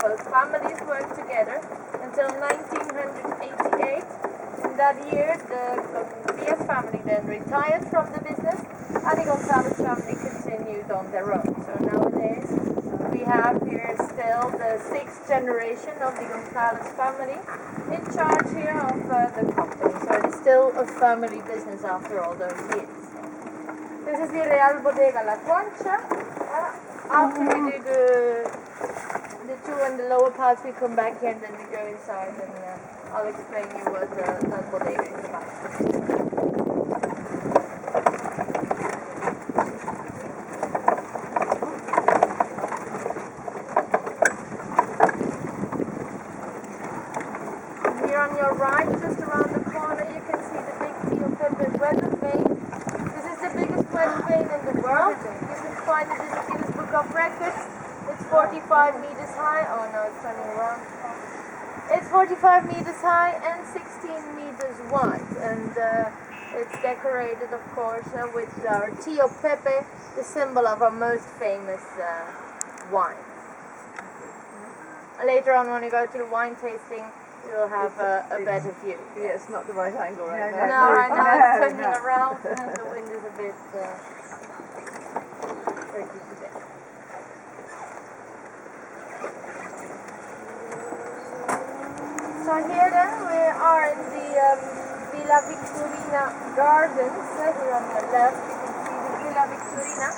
both families worked together until 1988. In that year, the Byass family then retired from the business, and the Gonzalez family continued on their own. So nowadays, we have here still the 6th generation of the Gonzalez family in charge here of the company. So it is still a family business after all those years. This is the Real Bodega La Concha. After we do the two and the lower parts, we come back here and then we go inside and I'll explain you what that bodega is about. Here on your right, just around the corner, you can see the big Pepe weather vane. This is the biggest weather vane in the world. You can find it in the Guinness Book of Records. It's 45 meters high. Oh no, it's turning around. It's 45 meters high and 16 meters wide. And it's decorated, of course, with our Tío Pepe, the symbol of our most famous wine. Later on, when we go to the wine tasting, you'll have a better view. Yeah, it's not the right angle right now. No, right now it's turning around and the wind is a bit tricky today. So here then we are in the Villa Victorina Gardens. Here on the left you can see the Villa Victorina.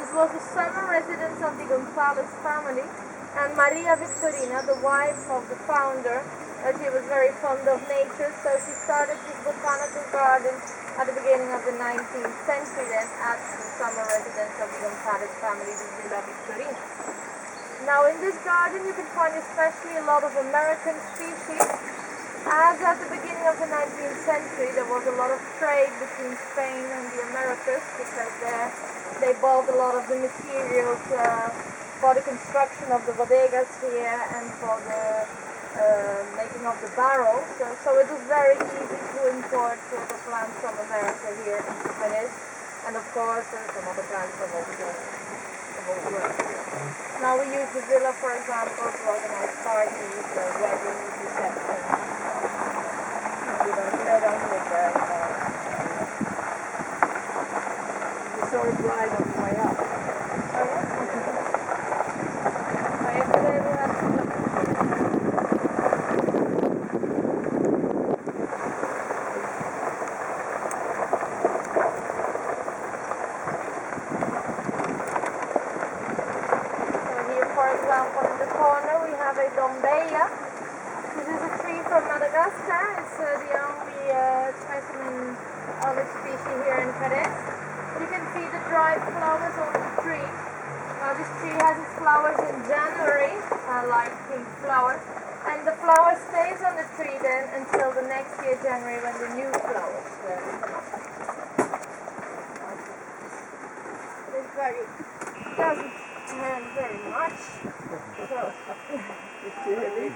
This was the summer residence of the Gonzalez family, and Maria Victorina, the wife of the founder, she was very fond of nature, so she started this botanical garden at the beginning of the 19th century then at the summer residence of the Gonzalez family, the Villa Victorina. Now in this garden you can find especially a lot of American species, as at the beginning of the 19th century there was a lot of trade between Spain and the Americas, because they bought a lot of the materials for the construction of the bodegas here and for the making of the barrels. So it was very easy to import the plants from America here into Jerez, and of course some other plants from over the whole world. Now we use the villa, for example, to organize parties, weddings, receptions. They don't live there anymore. You saw a bride on the way up. Oh yeah? So yesterday we had some. This is a tree from Madagascar. It's the only specimen of its species here in Jerez. You can see the dried flowers on the tree. Now this tree has its flowers in January, light pink flowers, and the flower stays on the tree then until the next year, January, when the new flowers come up. It doesn't turn very much. So. It's too heavy.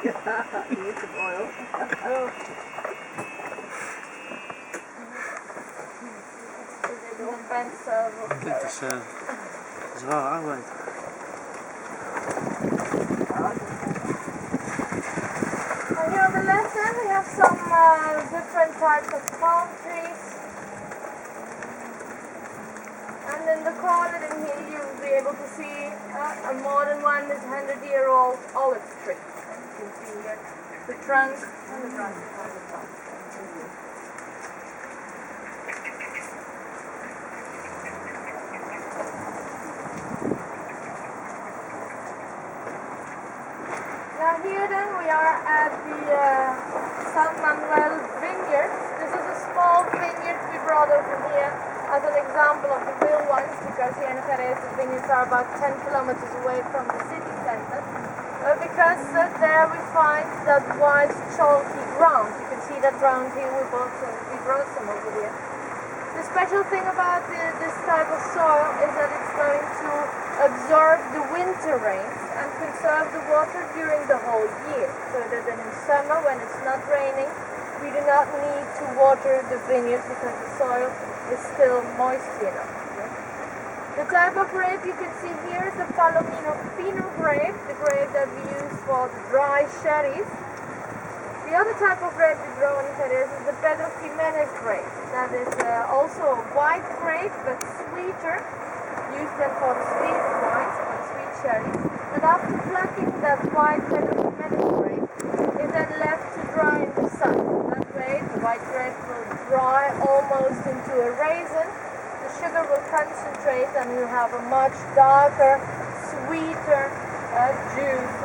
You need some oil. Dit is zwaar arbeid. And here on the left hand we have some different types of palm trees. And in the corner in here you'll be able to see a modern one, this 100-year-old olive tree. You can see here the trunk and the branches on the top. Now here then we are at the San Manuel vineyard. This is a small vineyard we brought over here as an example of the real ones, because here in Jerez the vineyards are about 10 kilometers away from the city center. Because there we find that white chalky ground. You can see that ground here we brought some over here. The special thing about this type of soil is that it's going to absorb the winter rains and conserve the water during the whole year. So that in summer, when it's not raining, we do not need to water the vineyard because the soil is still moist enough. The type of grape you can see here is the Palomino Fino grape, the grape that we use for the dry sherries. The other type of grape we grow in Jerez is the Pedro Jimenez grape. That is also a white grape but sweeter, used then for the sweet wines, for the sweet sherries. And after plucking that white Pedro Jimenez grape, is then left to dry in the sun. That way the white grape will dry almost into a raisin. The sugar will concentrate and you have a much darker, sweeter juice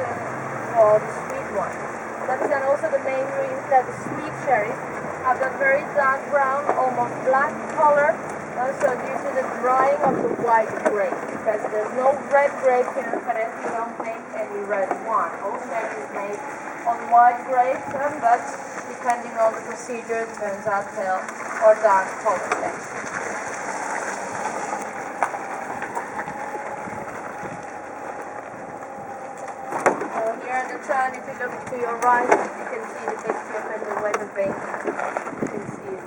for the sweet wines. That is then also the main reason that the sweet cherries have that very dark brown, almost black color, so due to the drying of the white grape. Because there's no red grape here in Jerez, you don't make any red wine. All sherry is made on white grapes, but depending on the procedure, it turns out pale or dark color. Turn, if you look to your right, you can see the picture of the weather vane. You can see it.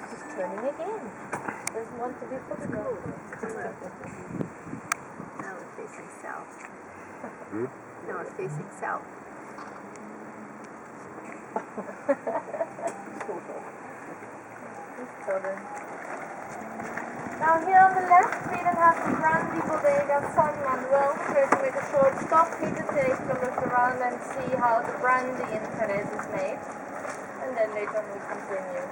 Just turning again. Doesn't want to be photographed. Now it's facing south. Now it's facing south. Now here on the left, we then have the brandy Bodega San Manuel. We're going to make a short stop here to take a look around and see how the brandy in Jerez is made. And then later on we continue.